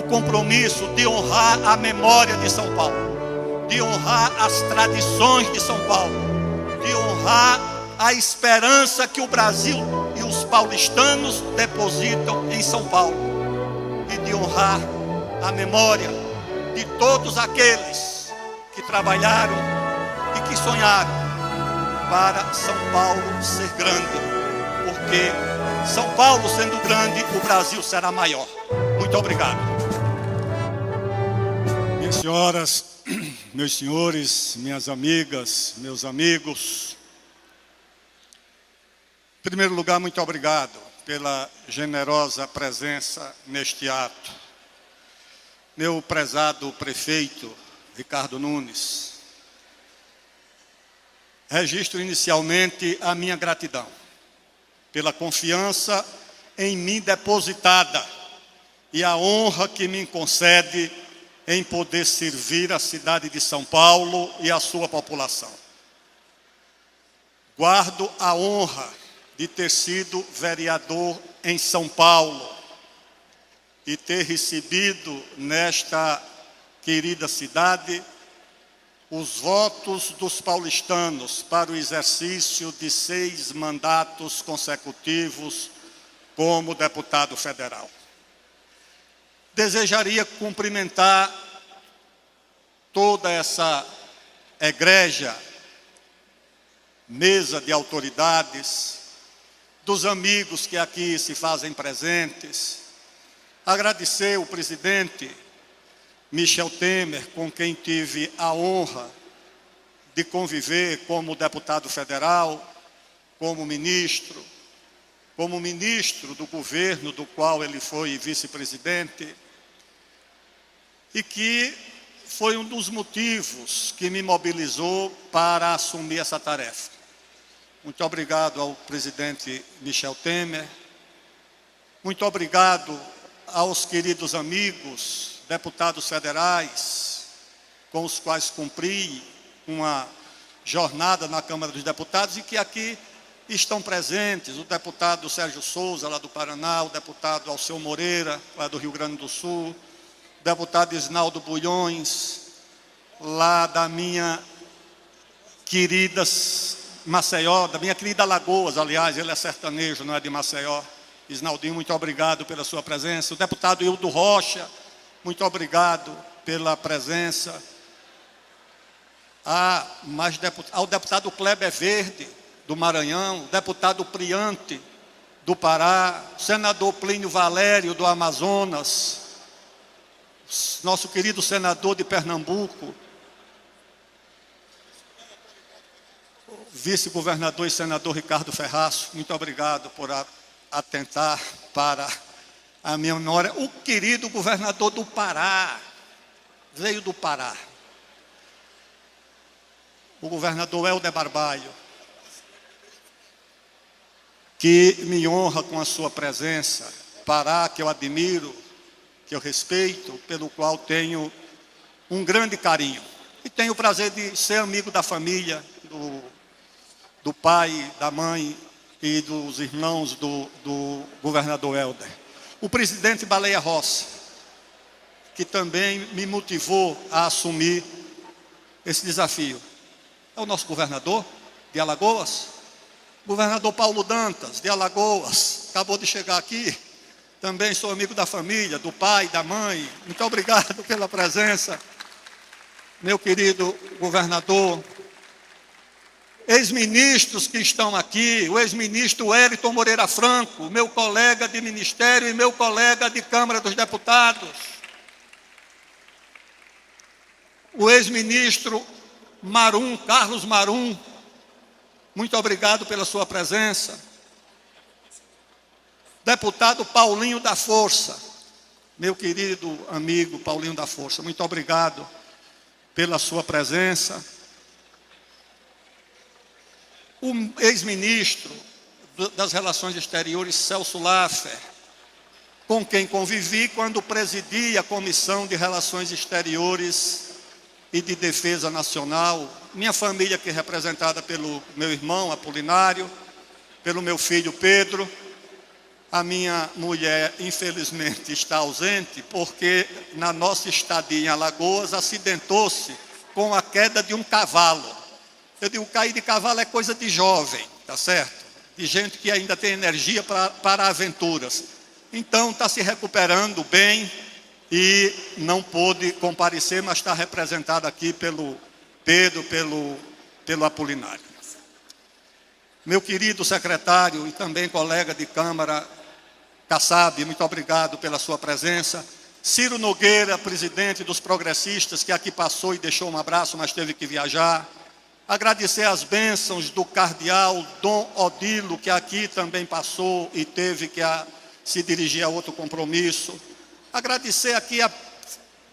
o compromisso de honrar a memória de São Paulo, de honrar as tradições de São Paulo, de honrar a esperança que o Brasil e os paulistanos depositam em São Paulo, e de honrar a memória de todos aqueles que trabalharam e que sonharam para São Paulo ser grande, porque São Paulo sendo grande, o Brasil será maior. Muito obrigado. Minhas senhoras, meus senhores, minhas amigas, meus amigos, em primeiro lugar, muito obrigado pela generosa presença neste ato. Meu prezado prefeito, Ricardo Nunes, registro inicialmente a minha gratidão pela confiança em mim depositada e a honra que me concede em poder servir a cidade de São Paulo e a sua população. Guardo a honra de ter sido vereador em São Paulo e ter recebido nesta querida cidade os votos dos paulistanos para o exercício de 6 mandatos consecutivos como deputado federal. Desejaria cumprimentar toda essa egrégia mesa de autoridades, dos amigos que aqui se fazem presentes, agradecer o presidente Michel Temer, com quem tive a honra de conviver como deputado federal, como ministro do governo do qual ele foi vice-presidente, e que foi um dos motivos que me mobilizou para assumir essa tarefa. Muito obrigado ao presidente Michel Temer, muito obrigado aos queridos amigos, deputados federais, com os quais cumpri uma jornada na Câmara dos Deputados e que aqui estão presentes, o deputado Sérgio Souza, lá do Paraná, o deputado Alceu Moreira, lá do Rio Grande do Sul, o deputado Isnaldo Bulhões, lá da minha querida Maceió, da minha querida Alagoas, aliás, ele é sertanejo, não é de Maceió. Isnaldinho, muito obrigado pela sua presença. O deputado Hildo Rocha, muito obrigado pela presença. Ao deputado Kleber Verde, do Maranhão, o deputado Priante, do Pará, o senador Plínio Valério, do Amazonas, nosso querido senador de Pernambuco, o vice-governador e senador Ricardo Ferraço, muito obrigado por atentar para a minha memória. O querido governador do Pará, veio do Pará, o governador Helder Barbalho, que me honra com a sua presença. Pará, que eu admiro, que eu respeito, pelo qual tenho um grande carinho. E tenho o prazer de ser amigo da família, do pai, da mãe e dos irmãos do governador Helder. O presidente Baleia Rossi, que também me motivou a assumir esse desafio. É o nosso governador de Alagoas, governador Paulo Dantas, de Alagoas, acabou de chegar aqui. Também sou amigo da família, do pai, da mãe. Muito obrigado pela presença, meu querido governador. Ex-ministros que estão aqui, o ex-ministro Wellington Moreira Franco, meu colega de ministério e meu colega de Câmara dos Deputados. O ex-ministro Marum, Carlos Marum, muito obrigado pela sua presença. Deputado Paulinho da Força, meu querido amigo Paulinho da Força, muito obrigado pela sua presença. O ex-ministro das Relações Exteriores, Celso Laffer, com quem convivi quando presidi a Comissão de Relações Exteriores e de Defesa Nacional. Minha família, que é representada pelo meu irmão Apolinário, pelo meu filho Pedro, A minha mulher, infelizmente, está ausente, porque na nossa estadia em Alagoas, acidentou-se com a queda de um cavalo. Eu digo, cair de cavalo é coisa de jovem, tá certo? De gente que ainda tem energia para aventuras. Então, está se recuperando bem e não pôde comparecer, mas está representado aqui pelo Pedro, pelo Apolinário. Meu querido secretário e também colega de Câmara, Kassab, muito obrigado pela sua presença. Ciro Nogueira, presidente dos progressistas, que aqui passou e deixou um abraço, mas teve que viajar. Agradecer as bênçãos do cardeal Dom Odilo, que aqui também passou e teve que se dirigir a outro compromisso. Agradecer aqui a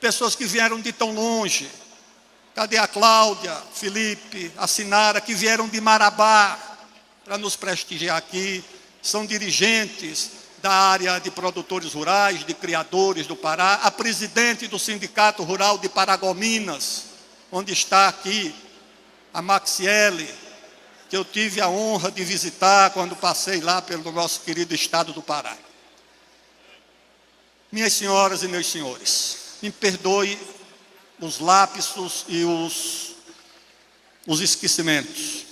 pessoas que vieram de tão longe. Cadê a Cláudia, Felipe, a Sinara, que vieram de Marabá para nos prestigiar aqui. São dirigentes da área de produtores rurais, de criadores do Pará. A presidente do Sindicato Rural de Paragominas, onde está aqui a Maxiele, que eu tive a honra de visitar quando passei lá pelo nosso querido estado do Pará. Minhas senhoras e meus senhores, me perdoe os lapsos e os esquecimentos,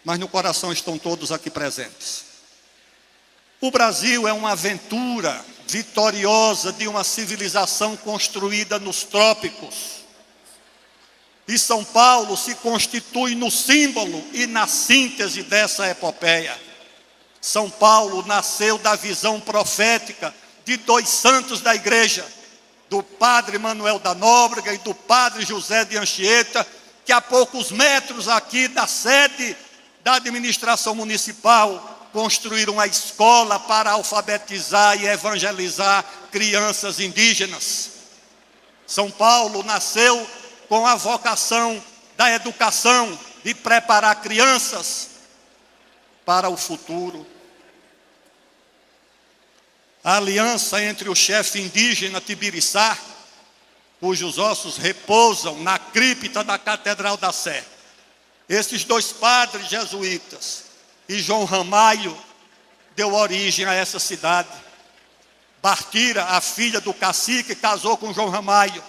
mas no coração estão todos aqui presentes. O Brasil é uma aventura vitoriosa de uma civilização construída nos trópicos. E São Paulo se constitui no símbolo e na síntese dessa epopeia. São Paulo nasceu da visão profética de dois santos da igreja, do padre Manuel da Nóbrega e do padre José de Anchieta, que a poucos metros aqui da sede da administração municipal construíram uma escola para alfabetizar e evangelizar crianças indígenas. São Paulo nasceu com a vocação da educação, de preparar crianças para o futuro. A aliança entre o chefe indígena Tibiriçá, cujos ossos repousam na cripta da Catedral da Sé. Esses dois padres jesuítas e João Ramalho deu origem a essa cidade. Bartira, a filha do cacique, casou com João Ramalho.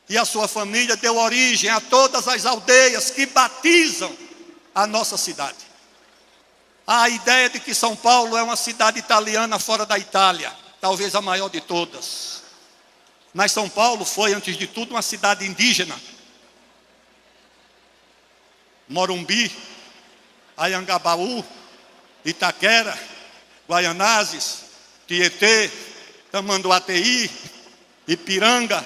E a sua família deu origem a todas as aldeias que batizam a nossa cidade. Há a ideia de que São Paulo é uma cidade italiana fora da Itália, talvez a maior de todas. Mas São Paulo foi, antes de tudo, uma cidade indígena. Morumbi, Anhangabaú, Itaquera, Guaianazes, Tietê, Tamanduateí, Ipiranga,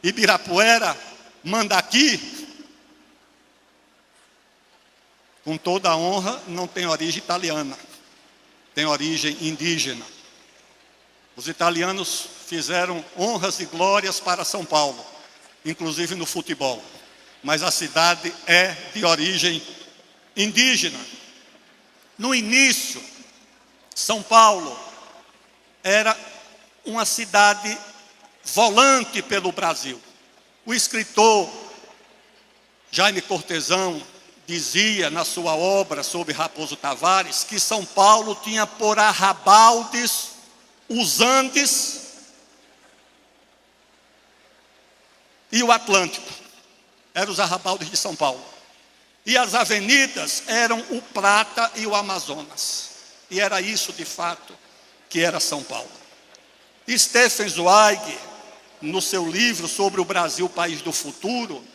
Ibirapuera, Mandaqui. Com toda a honra, não tem origem italiana, tem origem indígena. Os italianos fizeram honras e glórias para São Paulo, inclusive no futebol. Mas a cidade é de origem indígena. No início, São Paulo era uma cidade volante pelo Brasil. O escritor Jaime Cortesão dizia na sua obra sobre Raposo Tavares que São Paulo tinha por arrabaldes os Andes e o Atlântico. Eram os arrabaldes de São Paulo. E as avenidas eram o Prata e o Amazonas. E era isso, de fato, que era São Paulo. Stefan Zweig, no seu livro sobre o Brasil, País do Futuro,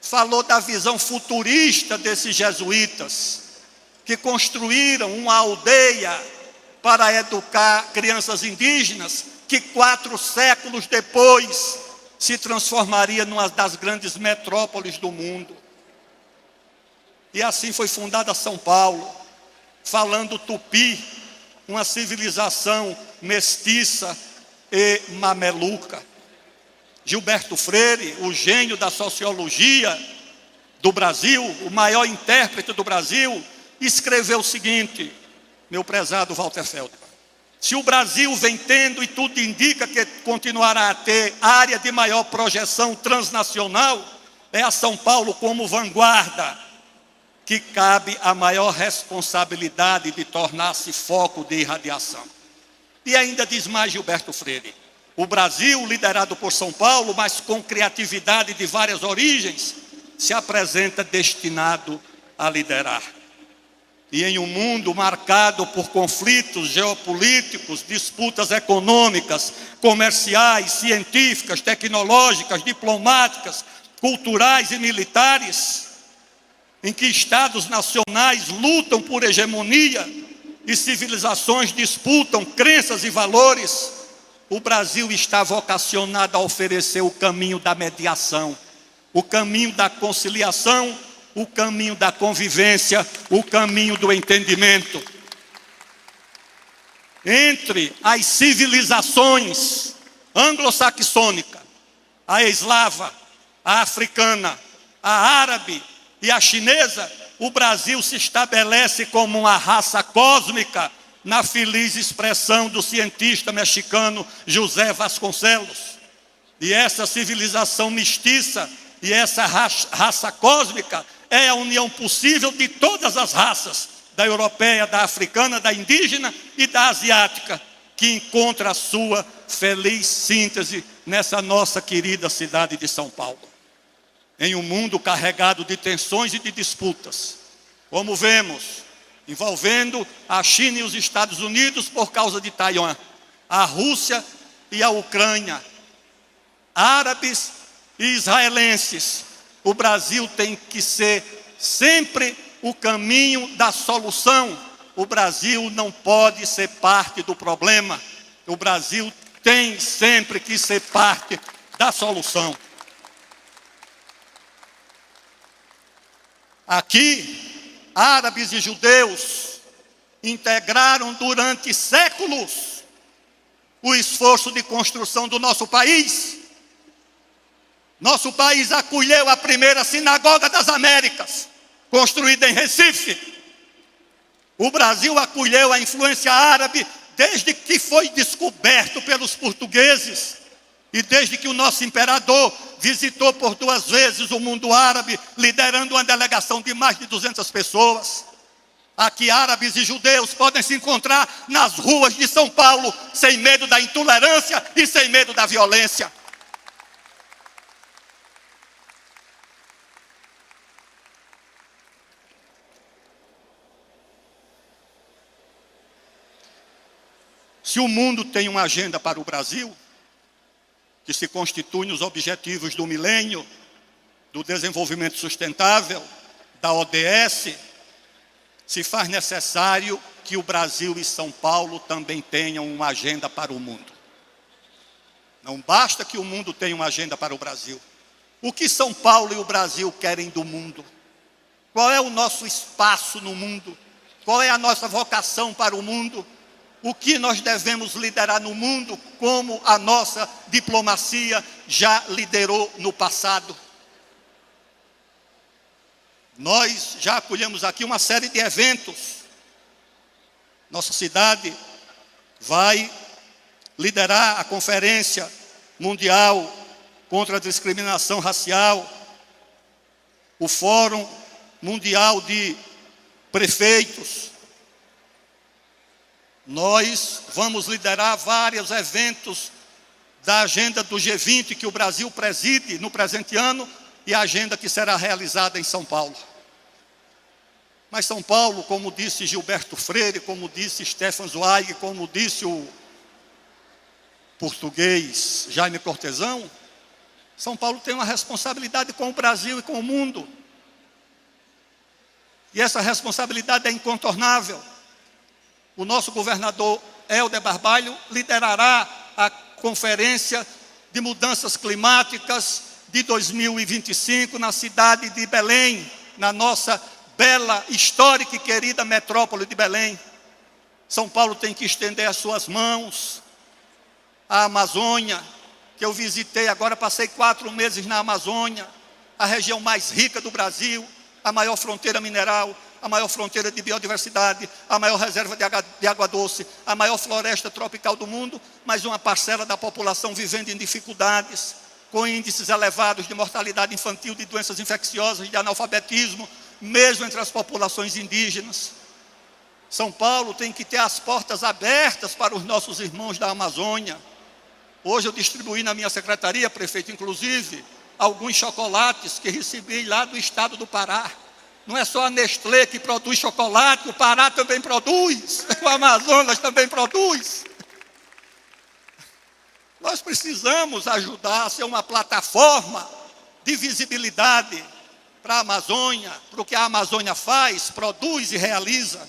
falou da visão futurista desses jesuítas, que construíram uma aldeia para educar crianças indígenas, que 4 séculos depois se transformaria numa das grandes metrópoles do mundo. E assim foi fundada São Paulo, falando tupi, uma civilização mestiça e mameluca. Gilberto Freire, o gênio da sociologia do Brasil, o maior intérprete do Brasil, escreveu o seguinte, meu prezado Walter Feldman: se o Brasil vem tendo, e tudo indica que continuará a ter, área de maior projeção transnacional, é a São Paulo como vanguarda, que cabe a maior responsabilidade de tornar-se foco de irradiação. E ainda diz mais Gilberto Freire: o Brasil, liderado por São Paulo, mas com criatividade de várias origens, se apresenta destinado a liderar. E em um mundo marcado por conflitos geopolíticos, disputas econômicas, comerciais, científicas, tecnológicas, diplomáticas, culturais e militares, em que estados nacionais lutam por hegemonia e civilizações disputam crenças e valores, o Brasil está vocacionado a oferecer o caminho da mediação, o caminho da conciliação, o caminho da convivência, o caminho do entendimento. Entre as civilizações anglo-saxônica, a eslava, a africana, a árabe e a chinesa, o Brasil se estabelece como uma raça cósmica, na feliz expressão do cientista mexicano José Vasconcelos. E essa civilização mestiça e essa raça cósmica é a união possível de todas as raças, da europeia, da africana, da indígena e da asiática, que encontra a sua feliz síntese nessa nossa querida cidade de São Paulo. Em um mundo carregado de tensões e de disputas, como vemos, envolvendo a China e os Estados Unidos por causa de Taiwan, a Rússia e a Ucrânia, árabes e israelenses, o Brasil tem que ser sempre o caminho da solução. O Brasil não pode ser parte do problema. O Brasil tem sempre que ser parte da solução. Aqui, árabes e judeus integraram durante séculos o esforço de construção do nosso país. Nosso país acolheu a primeira sinagoga das Américas, construída em Recife. O Brasil acolheu a influência árabe desde que foi descoberto pelos portugueses e desde que o nosso imperador visitou por 2 vezes o mundo árabe, liderando uma delegação de mais de 200 pessoas. Aqui árabes e judeus podem se encontrar nas ruas de São Paulo, sem medo da intolerância e sem medo da violência. Se o mundo tem uma agenda para o Brasil, que se constitui nos objetivos do milênio, do desenvolvimento sustentável, da ODS, se faz necessário que o Brasil e São Paulo também tenham uma agenda para o mundo. Não basta que o mundo tenha uma agenda para o Brasil. O que São Paulo e o Brasil querem do mundo? Qual é o nosso espaço no mundo? Qual é a nossa vocação para o mundo? O que nós devemos liderar no mundo, como a nossa diplomacia já liderou no passado? Nós já acolhemos aqui uma série de eventos. Nossa cidade vai liderar a Conferência Mundial contra a Discriminação Racial, o Fórum Mundial de Prefeitos. Nós vamos liderar vários eventos da agenda do G20 que o Brasil preside no presente ano e a agenda que será realizada em São Paulo. Mas São Paulo, como disse Gilberto Freire, como disse Stefan Zweig, como disse o português Jaime Cortesão, São Paulo tem uma responsabilidade com o Brasil e com o mundo. E essa responsabilidade é incontornável. O nosso governador Helder Barbalho liderará a Conferência de Mudanças Climáticas de 2025 na cidade de Belém, na nossa bela, histórica e querida metrópole de Belém. São Paulo tem que estender as suas mãos à Amazônia, que eu visitei agora, passei 4 meses na Amazônia, a região mais rica do Brasil, a maior fronteira mineral, a maior fronteira de biodiversidade, a maior reserva de água doce, a maior floresta tropical do mundo, mas uma parcela da população vivendo em dificuldades, com índices elevados de mortalidade infantil, de doenças infecciosas, de analfabetismo, mesmo entre as populações indígenas. São Paulo tem que ter as portas abertas para os nossos irmãos da Amazônia. Hoje eu distribuí na minha secretaria, prefeito, inclusive, alguns chocolates que recebi lá do estado do Pará. Não é só a Nestlé que produz chocolate, o Pará também produz, o Amazonas também produz. Nós precisamos ajudar a ser uma plataforma de visibilidade para a Amazônia, para o que a Amazônia faz, produz e realiza.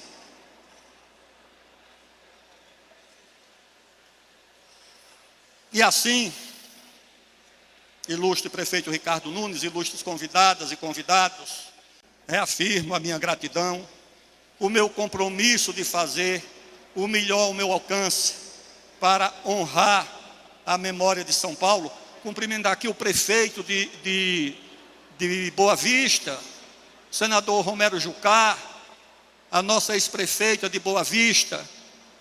E assim, ilustre prefeito Ricardo Nunes, ilustres convidadas e convidados, reafirmo a minha gratidão, o meu compromisso de fazer o melhor ao meu alcance para honrar a memória de São Paulo. Cumprimentar aqui o prefeito de Boa Vista, senador Romero Jucá, a nossa ex-prefeita de Boa Vista,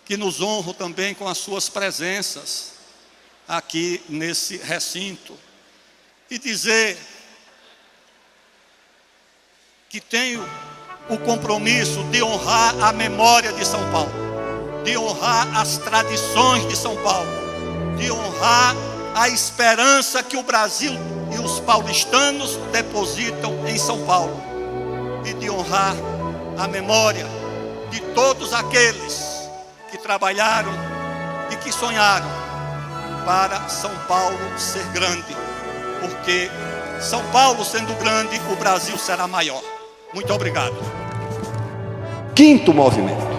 que nos honram também com as suas presenças aqui nesse recinto. E dizer que tenho o compromisso de honrar a memória de São Paulo, de honrar as tradições de São Paulo, de honrar a esperança que o Brasil e os paulistanos depositam em São Paulo, e de honrar a memória de todos aqueles que trabalharam e que sonharam para São Paulo ser grande, porque São Paulo sendo grande, o Brasil será maior. Muito obrigado. Quinto movimento.